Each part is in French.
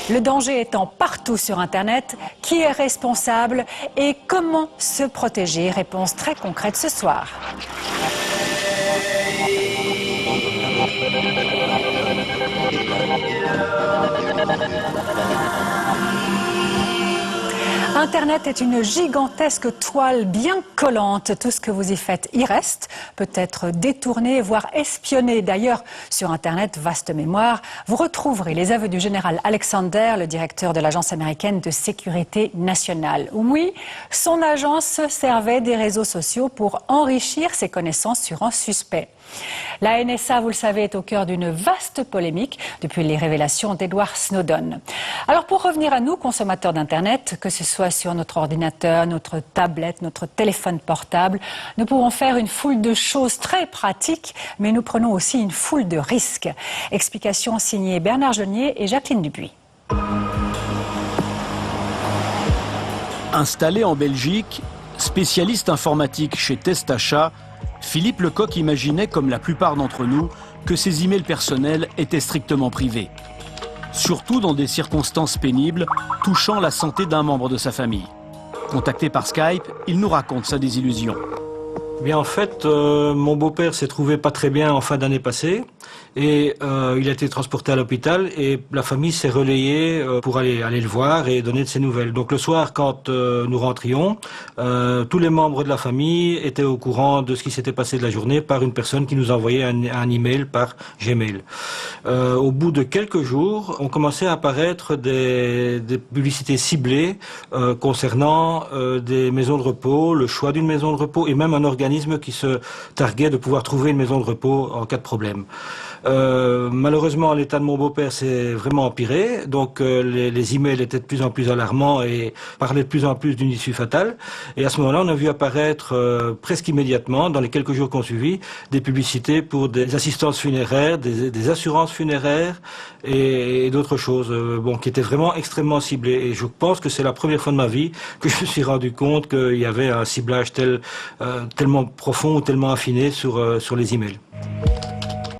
Le danger étant partout sur Internet, qui est responsable et comment se protéger? Réponse très concrète ce soir. Internet est une gigantesque toile bien collante. Tout ce que vous y faites y reste, peut être détourné, voire espionné. D'ailleurs, sur Internet, vaste mémoire, vous retrouverez les aveux du général Alexander, le directeur de l'Agence américaine de sécurité nationale. Oui, son agence se servait des réseaux sociaux pour enrichir ses connaissances sur un suspect. La NSA, vous le savez, est au cœur d'une vaste polémique depuis les révélations d'Edward Snowden. Alors pour revenir à nous, consommateurs d'Internet, que ce soit sur notre ordinateur, notre tablette, notre téléphone portable, nous pouvons faire une foule de choses très pratiques, mais nous prenons aussi une foule de risques. Explication signée Bernard Genier et Jacqueline Dupuis. Installé en Belgique, spécialiste informatique chez Testachat, Philippe Lecoq imaginait, comme la plupart d'entre nous, que ses emails personnels étaient strictement privés. Surtout dans des circonstances pénibles touchant la santé d'un membre de sa famille. Contacté par Skype, il nous raconte sa désillusion. Bien, en fait, mon beau-père s'est trouvé pas très bien en fin d'année passée et il a été transporté à l'hôpital et la famille s'est relayée pour aller le voir et donner de ses nouvelles. Donc le soir, quand nous rentrions, tous les membres de la famille étaient au courant de ce qui s'était passé de la journée par une personne qui nous envoyait un email par Gmail. Au bout de quelques jours, ont commencé à apparaître des publicités ciblées concernant des maisons de repos, le choix d'une maison de repos et même un organisme qui se targuait de pouvoir trouver une maison de repos en cas de problème. Malheureusement, l'état de mon beau-père s'est vraiment empiré, donc les emails étaient de plus en plus alarmants et parlaient de plus en plus d'une issue fatale. Et à ce moment-là, on a vu apparaître presque immédiatement, dans les quelques jours qui ont suivi, des publicités pour des assistances funéraires, des assurances funéraires et d'autres choses, qui étaient vraiment extrêmement ciblées. Et je pense que c'est la première fois de ma vie que je me suis rendu compte qu'il y avait un ciblage tellement profond ou tellement affiné sur les emails.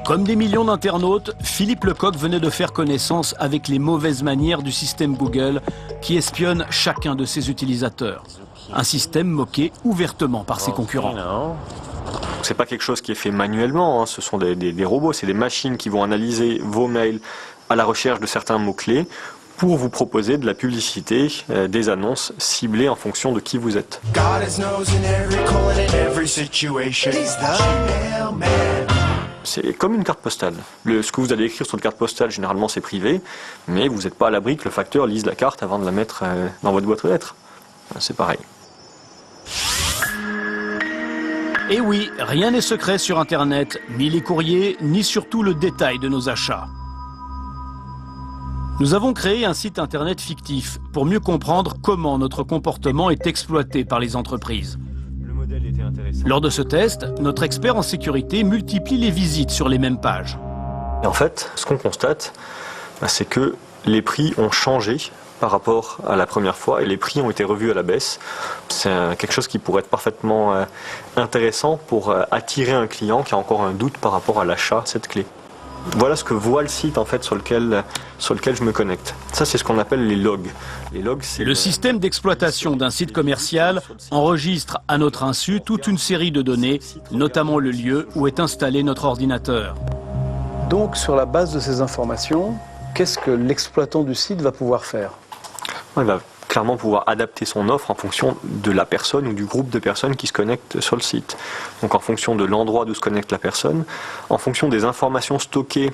Comme des millions d'internautes, Philippe Lecoq venait de faire connaissance avec les mauvaises manières du système Google qui espionne chacun de ses utilisateurs. Un système moqué ouvertement par ses concurrents. C'est pas quelque chose qui est fait manuellement, hein. Ce sont des robots, c'est des machines qui vont analyser vos mails à la recherche de certains mots-clés pour vous proposer de la publicité, des annonces ciblées en fonction de qui vous êtes. C'est comme une carte postale. Ce que vous allez écrire sur une carte postale, généralement c'est privé, mais vous n'êtes pas à l'abri que le facteur lise la carte avant de la mettre dans votre boîte aux lettres. C'est pareil. Et oui, rien n'est secret sur Internet, ni les courriers, ni surtout le détail de nos achats. Nous avons créé un site Internet fictif pour mieux comprendre comment notre comportement est exploité par les entreprises. Lors de ce test, notre expert en sécurité multiplie les visites sur les mêmes pages. Et en fait, ce qu'on constate, c'est que les prix ont changé par rapport à la première fois et les prix ont été revus à la baisse. C'est quelque chose qui pourrait être parfaitement intéressant pour attirer un client qui a encore un doute par rapport à l'achat de cette clé. Voilà ce que voit le site en fait sur lequel je me connecte. Ça, c'est ce qu'on appelle les logs. Les logs, c'est le système d'exploitation d'un site commercial enregistre à notre insu toute une série de données, notamment le lieu où est installé notre ordinateur. Donc, sur la base de ces informations, qu'est-ce que l'exploitant du site va pouvoir faire? Il va clairement pouvoir adapter son offre en fonction de la personne ou du groupe de personnes qui se connectent sur le site. Donc en fonction de l'endroit d'où se connecte la personne, en fonction des informations stockées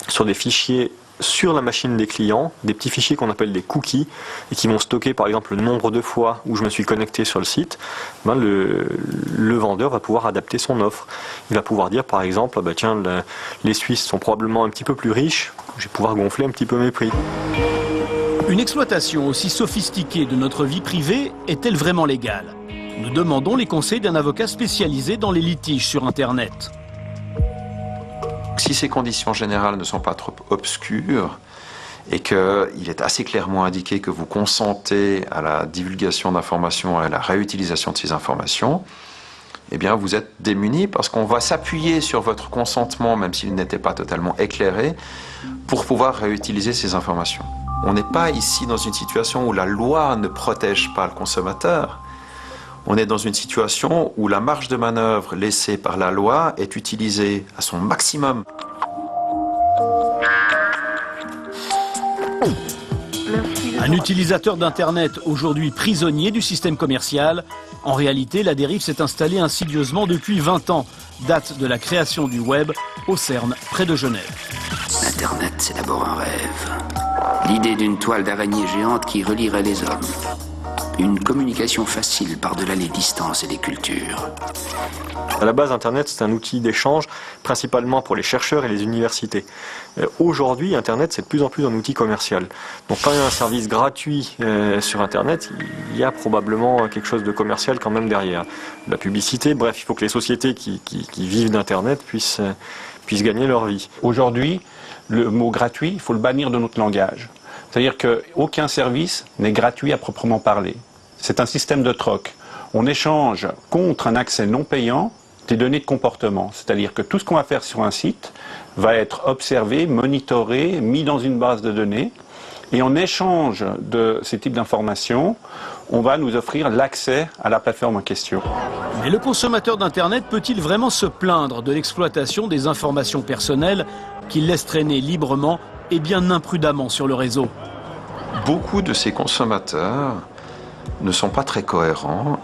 sur des fichiers sur la machine des clients, des petits fichiers qu'on appelle des cookies et qui vont stocker par exemple le nombre de fois où je me suis connecté sur le site, le vendeur va pouvoir adapter son offre. Il va pouvoir dire par exemple, les Suisses sont probablement un petit peu plus riches, je vais pouvoir gonfler un petit peu mes prix. Une exploitation aussi sophistiquée de notre vie privée est-elle vraiment légale? Nous demandons les conseils d'un avocat spécialisé dans les litiges sur Internet. Si ces conditions générales ne sont pas trop obscures et qu'il est assez clairement indiqué que vous consentez à la divulgation d'informations et à la réutilisation de ces informations, eh bien vous êtes démunis parce qu'on va s'appuyer sur votre consentement, même s'il n'était pas totalement éclairé, pour pouvoir réutiliser ces informations. On n'est pas ici dans une situation où la loi ne protège pas le consommateur. On est dans une situation où la marge de manœuvre laissée par la loi est utilisée à son maximum. Un utilisateur d'Internet aujourd'hui prisonnier du système commercial. En réalité, la dérive s'est installée insidieusement depuis 20 ans, date de la création du web au CERN, près de Genève. L'Internet, c'est d'abord un rêve. L'idée d'une toile d'araignée géante qui relierait les hommes. Une communication facile par-delà les distances et les cultures. À la base, Internet, c'est un outil d'échange, principalement pour les chercheurs et les universités. Aujourd'hui, Internet, c'est de plus en plus un outil commercial. Donc quand il y a un service gratuit sur Internet, il y a probablement quelque chose de commercial quand même derrière. La publicité, bref, il faut que les sociétés qui vivent d'Internet puissent gagner leur vie. Aujourd'hui, le mot gratuit, il faut le bannir de notre langage. C'est-à-dire qu'aucun service n'est gratuit à proprement parler. C'est un système de troc. On échange contre un accès non payant des données de comportement. C'est-à-dire que tout ce qu'on va faire sur un site va être observé, monitoré, mis dans une base de données. Et en échange de ces types d'informations, on va nous offrir l'accès à la plateforme en question. Mais le consommateur d'Internet peut-il vraiment se plaindre de l'exploitation des informations personnelles qu'il laisse traîner librement et bien imprudemment sur le réseau? Beaucoup de ces consommateurs ne sont pas très cohérents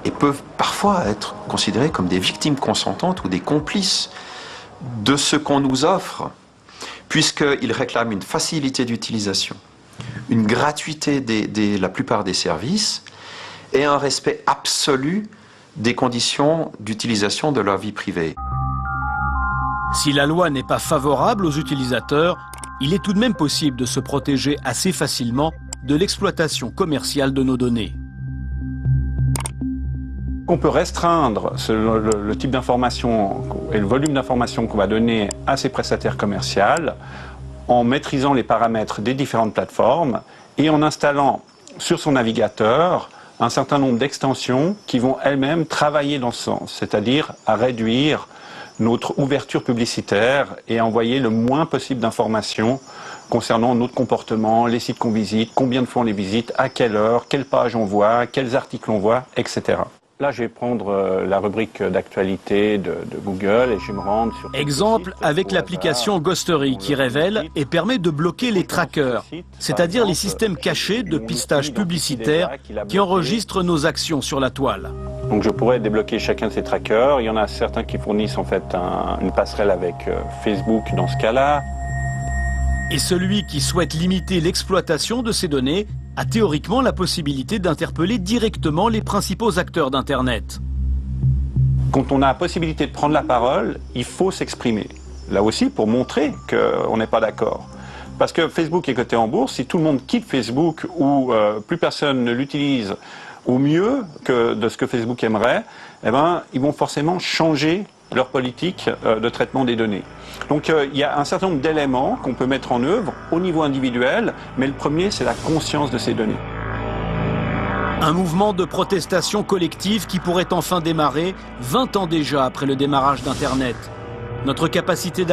et peuvent parfois être considérés comme des victimes consentantes ou des complices de ce qu'on nous offre, puisqu'ils réclament une facilité d'utilisation, une gratuité de la plupart des services et un respect absolu des conditions d'utilisation de leur vie privée. Si la loi n'est pas favorable aux utilisateurs, il est tout de même possible de se protéger assez facilement de l'exploitation commerciale de nos données. On peut restreindre le type d'information et le volume d'informations qu'on va donner à ces prestataires commerciaux en maîtrisant les paramètres des différentes plateformes et en installant sur son navigateur un certain nombre d'extensions qui vont elles-mêmes travailler dans ce sens, c'est-à-dire à réduire notre ouverture publicitaire et à envoyer le moins possible d'informations concernant notre comportement, les sites qu'on visite, combien de fois on les visite, à quelle heure, quelles pages on voit, quels articles on voit, etc. Là, je vais prendre la rubrique d'actualité de Google et je vais me rendre sur... Exemple avec l'application Ghostery qui révèle et permet de bloquer les trackers, c'est-à-dire les systèmes cachés de pistage publicitaire qui enregistrent nos actions sur la toile. Donc je pourrais débloquer chacun de ces trackers. Il y en a certains qui fournissent en fait une passerelle avec Facebook dans ce cas-là. Et celui qui souhaite limiter l'exploitation de ces données a théoriquement la possibilité d'interpeller directement les principaux acteurs d'Internet. Quand on a la possibilité de prendre la parole, il faut s'exprimer. Là aussi, pour montrer qu'on n'est pas d'accord. Parce que Facebook est coté en bourse, si tout le monde quitte Facebook ou plus personne ne l'utilise au mieux que de ce que Facebook aimerait, eh ben, ils vont forcément changer leur politique de traitement des données. Donc il y a un certain nombre d'éléments qu'on peut mettre en œuvre au niveau individuel, mais le premier, c'est la conscience de ces données. Un mouvement de protestation collective qui pourrait enfin démarrer 20 ans déjà après le démarrage d'Internet. Notre capacité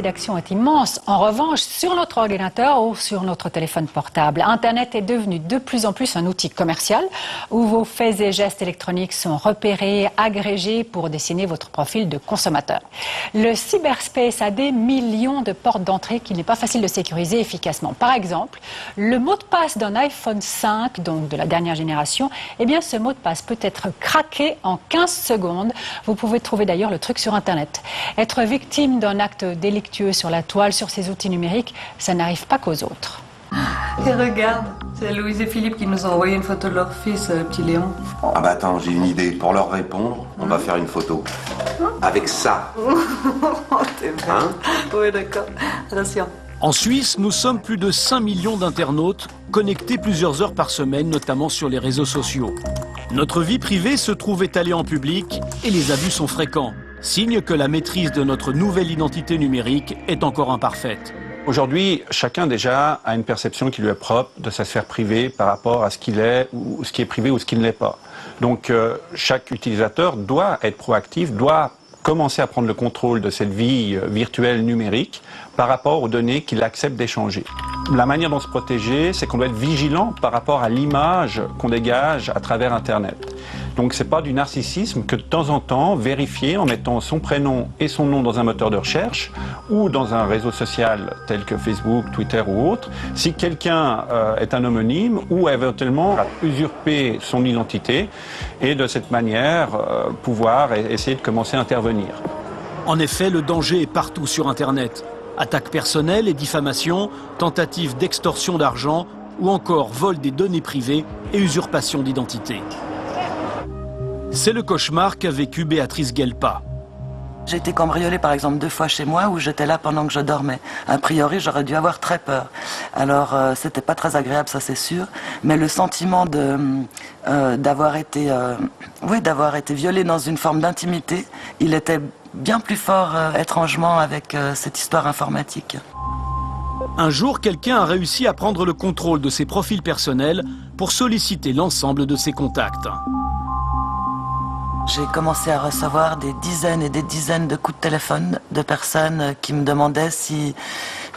d'action est immense. En revanche, sur notre ordinateur ou sur notre téléphone portable, Internet est devenu de plus en plus un outil commercial où vos faits et gestes électroniques sont repérés, agrégés pour dessiner votre profil de consommateur. Le cyberspace a des millions de portes d'entrée qu'il n'est pas facile de sécuriser efficacement. Par exemple, le mot de passe d'un iPhone 5, donc de la dernière génération, eh bien ce mot de passe peut être craqué en 15 secondes. Vous pouvez trouver d'ailleurs le truc sur Internet. Être victime d'un acte délictueux sur la toile, sur ces outils numériques, ça n'arrive pas qu'aux autres. Et regarde, c'est Louise et Philippe qui nous ont envoyé une photo de leur fils, petit Léon. Ah bah attends, j'ai une idée. Pour leur répondre, on va faire une photo. Avec ça. T'es belle. Hein? Oui, d'accord. Attention. En Suisse, nous sommes plus de 5 millions d'internautes connectés plusieurs heures par semaine, notamment sur les réseaux sociaux. Notre vie privée se trouve étalée en public et les abus sont fréquents. Signe que la maîtrise de notre nouvelle identité numérique est encore imparfaite. Aujourd'hui, chacun déjà a une perception qui lui est propre de sa sphère privée par rapport à ce qu'il est, ou ce qui est privé ou ce qui ne l'est pas. Donc chaque utilisateur doit être proactif, doit commencer à prendre le contrôle de cette vie virtuelle numérique par rapport aux données qu'il accepte d'échanger. La manière dont se protéger, c'est qu'on doit être vigilant par rapport à l'image qu'on dégage à travers Internet. Donc c'est pas du narcissisme que de temps en temps vérifier en mettant son prénom et son nom dans un moteur de recherche ou dans un réseau social tel que Facebook, Twitter ou autre, si quelqu'un est un homonyme ou éventuellement a usurpé son identité et de cette manière pouvoir essayer de commencer à intervenir. En effet, le danger est partout sur Internet. Attaques personnelles et diffamations, tentatives d'extorsion d'argent ou encore vol des données privées et usurpation d'identité. C'est le cauchemar qu'a vécu Béatrice Guelpa. J'ai été cambriolée par exemple 2 fois chez moi où j'étais là pendant que je dormais. A priori, j'aurais dû avoir très peur. Alors, c'était pas très agréable, ça c'est sûr. Mais le sentiment d'avoir été violée dans une forme d'intimité, il était bien plus fort étrangement avec cette histoire informatique. Un jour, quelqu'un a réussi à prendre le contrôle de ses profils personnels pour solliciter l'ensemble de ses contacts. J'ai commencé à recevoir des dizaines et des dizaines de coups de téléphone de personnes qui me demandaient si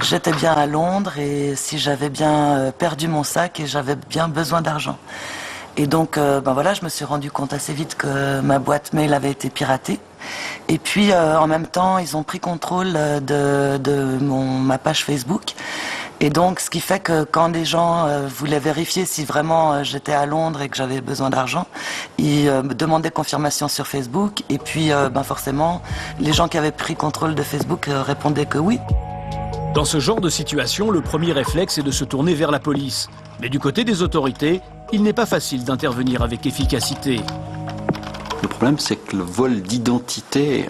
j'étais bien à Londres et si j'avais bien perdu mon sac et j'avais bien besoin d'argent. Et donc, je me suis rendu compte assez vite que ma boîte mail avait été piratée. Et puis, en même temps, ils ont pris contrôle de ma page Facebook. Et donc, ce qui fait que quand les gens voulaient vérifier si vraiment j'étais à Londres et que j'avais besoin d'argent, ils me demandaient confirmation sur Facebook. Et puis, forcément, les gens qui avaient pris contrôle de Facebook répondaient que oui. Dans ce genre de situation, le premier réflexe est de se tourner vers la police. Mais du côté des autorités, il n'est pas facile d'intervenir avec efficacité. Le problème, c'est que le vol d'identité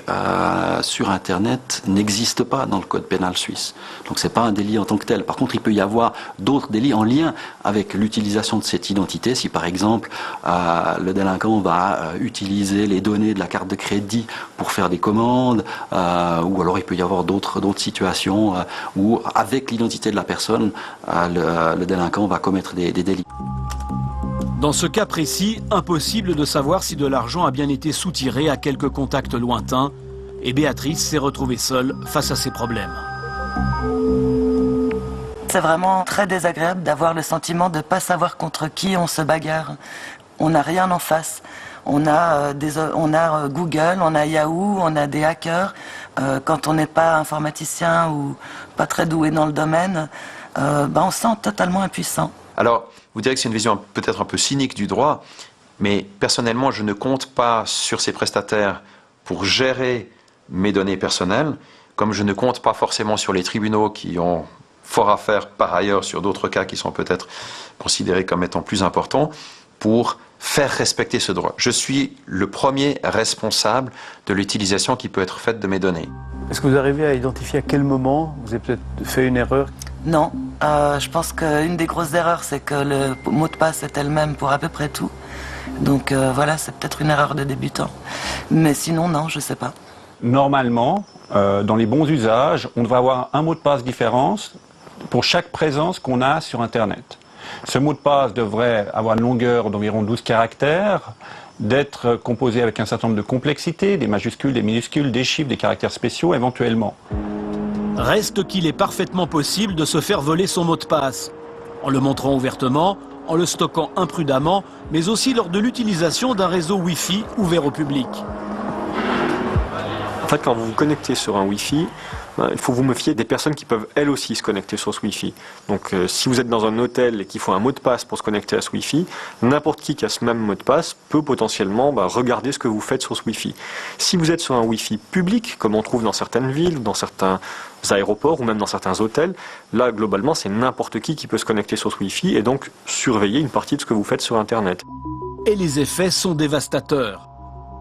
sur Internet n'existe pas dans le code pénal suisse. Donc c'est pas un délit en tant que tel. Par contre, il peut y avoir d'autres délits en lien avec l'utilisation de cette identité. Si par exemple, le délinquant va utiliser les données de la carte de crédit pour faire des commandes, ou alors il peut y avoir d'autres situations où, avec l'identité de la personne, le délinquant va commettre des délits. Dans ce cas précis, impossible de savoir si de l'argent a bien été soutiré à quelques contacts lointains, et Béatrice s'est retrouvée seule face à ces problèmes. C'est vraiment très désagréable d'avoir le sentiment de ne pas savoir contre qui on se bagarre. On n'a rien en face. On a Google, on a Yahoo, on a des hackers. Quand on n'est pas informaticien ou pas très doué dans le domaine, on se sent totalement impuissant. Alors, vous direz que c'est une vision peut-être un peu cynique du droit, mais personnellement, je ne compte pas sur ces prestataires pour gérer mes données personnelles, comme je ne compte pas forcément sur les tribunaux qui ont fort à faire par ailleurs sur d'autres cas qui sont peut-être considérés comme étant plus importants, pour faire respecter ce droit. Je suis le premier responsable de l'utilisation qui peut être faite de mes données. Est-ce que vous arrivez à identifier à quel moment vous avez peut-être fait une erreur? Non, je pense qu'une des grosses erreurs, c'est que le mot de passe est le même pour à peu près tout. Donc c'est peut-être une erreur de débutant. Mais sinon, non, je ne sais pas. Normalement, dans les bons usages, on devrait avoir un mot de passe différent pour chaque présence qu'on a sur Internet. Ce mot de passe devrait avoir une longueur d'environ 12 caractères, d'être composé avec un certain nombre de complexités, des majuscules, des minuscules, des chiffres, des caractères spéciaux éventuellement. Reste qu'il est parfaitement possible de se faire voler son mot de passe, en le montrant ouvertement, en le stockant imprudemment, mais aussi lors de l'utilisation d'un réseau Wi-Fi ouvert au public. En fait, quand vous vous connectez sur un Wi-Fi, il faut vous méfier des personnes qui peuvent elles aussi se connecter sur ce Wi-Fi. Donc si vous êtes dans un hôtel et qu'il faut un mot de passe pour se connecter à ce Wi-Fi, n'importe qui a ce même mot de passe peut potentiellement regarder ce que vous faites sur ce Wi-Fi. Si vous êtes sur un Wi-Fi public, comme on trouve dans certaines villes, dans certains aéroports ou même dans certains hôtels, là globalement c'est n'importe qui peut se connecter sur ce Wi-Fi et donc surveiller une partie de ce que vous faites sur Internet. Et les effets sont dévastateurs.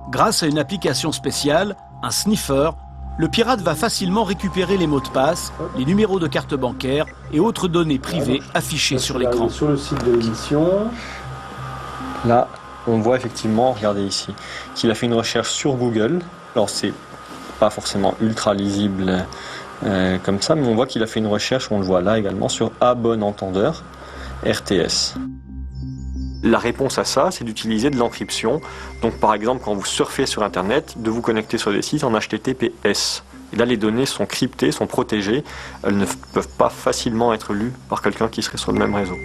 Grâce à une application spéciale, un sniffer, le pirate va facilement récupérer les mots de passe, les numéros de carte bancaire et autres données privées affichées sur l'écran. Sur le site de l'émission, là, on voit effectivement, regardez ici, qu'il a fait une recherche sur Google. Alors c'est pas forcément ultra lisible comme ça, mais on voit qu'il a fait une recherche, on le voit là également, sur à bon entendeur, RTS. La réponse à ça, c'est d'utiliser de l'encryption. Donc par exemple, quand vous surfez sur Internet, de vous connecter sur des sites en HTTPS. Et là, les données sont cryptées, sont protégées. Elles ne peuvent pas facilement être lues par quelqu'un qui serait sur le même réseau.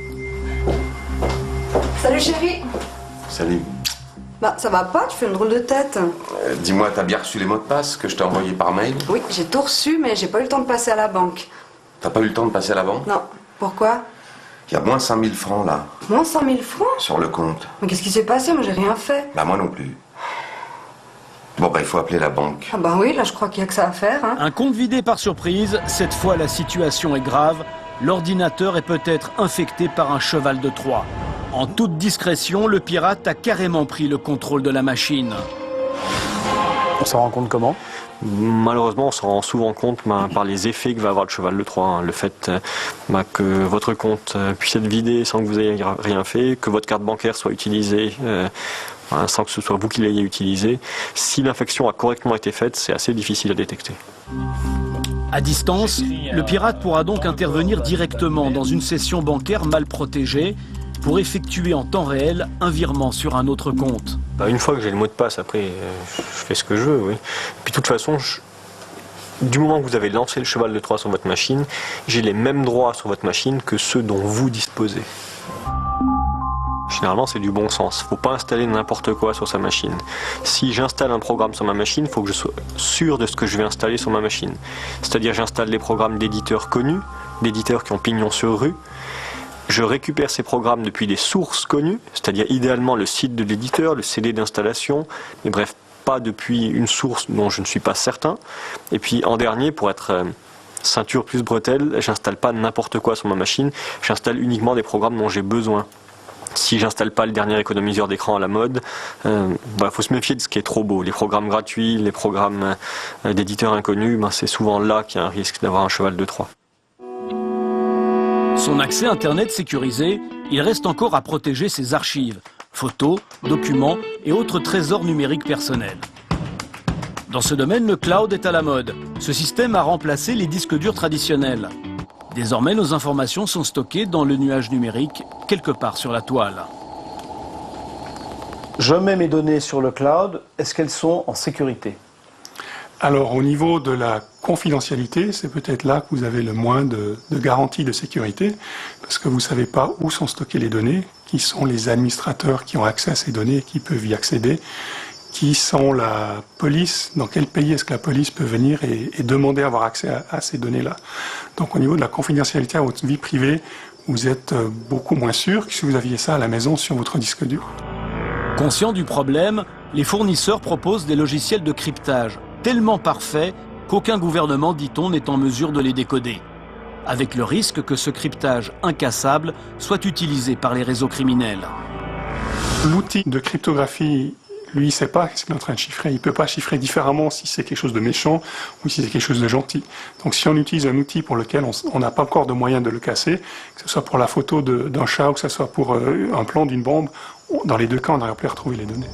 Salut chérie. Salut. Bah ça va pas, tu fais une drôle de tête. Dis-moi, t'as bien reçu les mots de passe que je t'ai envoyés par mail? Oui, j'ai tout reçu, mais j'ai pas eu le temps de passer à la banque. T'as pas eu le temps de passer à la banque? Non. Pourquoi? Il y a moins 5000 francs là, Moins 100 000 francs? sur le compte. Mais qu'est-ce qui s'est passé? Moi j'ai rien fait. Bah moi non plus. Bon bah il faut appeler la banque. Ah bah oui, là je crois qu'il y a que ça à faire. Hein. Un compte vidé par surprise, cette fois la situation est grave. L'ordinateur est peut-être infecté par un cheval de Troie. En toute discrétion, le pirate a carrément pris le contrôle de la machine. On s'en rend compte comment? Malheureusement, on s'en rend souvent compte par les effets que va avoir le cheval de Troie. Le fait que votre compte puisse être vidé sans que vous ayez rien fait, que votre carte bancaire soit utilisée sans que ce soit vous qui l'ayez utilisée. Si l'infection a correctement été faite, c'est assez difficile à détecter. À distance, le pirate pourra donc intervenir directement dans une session bancaire mal protégée pour effectuer en temps réel un virement sur un autre compte. Une fois que j'ai le mot de passe, après, je fais ce que je veux, oui. Puis de toute façon, du moment que vous avez lancé le cheval de Troie sur votre machine, j'ai les mêmes droits sur votre machine que ceux dont vous disposez. Généralement, c'est du bon sens. Il ne faut pas installer n'importe quoi sur sa machine. Si j'installe un programme sur ma machine, il faut que je sois sûr de ce que je vais installer sur ma machine. C'est-à-dire, j'installe des programmes d'éditeurs connus, d'éditeurs qui ont pignon sur rue. Je récupère ces programmes depuis des sources connues, c'est-à-dire idéalement le site de l'éditeur, le CD d'installation, mais bref, pas depuis une source dont je ne suis pas certain. Et puis en dernier, pour être ceinture plus bretelle, j'installe pas n'importe quoi sur ma machine, j'installe uniquement des programmes dont j'ai besoin. Si j'installe pas le dernier économiseur d'écran à la mode, faut se méfier de ce qui est trop beau. Les programmes gratuits, les programmes d'éditeurs inconnus, c'est souvent là qu'il y a un risque d'avoir un cheval de Troie. Son accès Internet sécurisé, il reste encore à protéger ses archives, photos, documents et autres trésors numériques personnels. Dans ce domaine, le cloud est à la mode. Ce système a remplacé les disques durs traditionnels. Désormais, nos informations sont stockées dans le nuage numérique, quelque part sur la toile. Je mets mes données sur le cloud, est-ce qu'elles sont en sécurité? Alors au niveau de la confidentialité, c'est peut-être là que vous avez le moins de garanties de sécurité, parce que vous ne savez pas où sont stockées les données, qui sont les administrateurs qui ont accès à ces données, qui peuvent y accéder, qui sont la police, dans quel pays est-ce que la police peut venir et demander à avoir accès à ces données-là. Donc au niveau de la confidentialité à votre vie privée, vous êtes beaucoup moins sûr que si vous aviez ça à la maison sur votre disque dur. Conscients du problème, les fournisseurs proposent des logiciels de cryptage tellement parfaits qu'aucun gouvernement, dit-on, n'est en mesure de les décoder. Avec le risque que ce cryptage incassable soit utilisé par les réseaux criminels. L'outil de cryptographie, lui, il ne sait pas ce qu'il est en train de chiffrer. Il ne peut pas chiffrer différemment si c'est quelque chose de méchant ou si c'est quelque chose de gentil. Donc si on utilise un outil pour lequel on n'a pas encore de moyen de le casser, que ce soit pour la photo d'un chat ou que ce soit pour un plan d'une bombe, dans les deux cas, on aurait pu retrouver les données.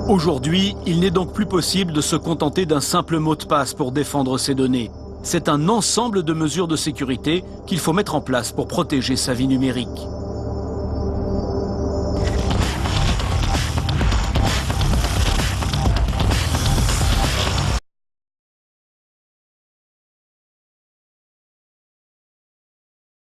Aujourd'hui, il n'est donc plus possible de se contenter d'un simple mot de passe pour défendre ces données. C'est un ensemble de mesures de sécurité qu'il faut mettre en place pour protéger sa vie numérique.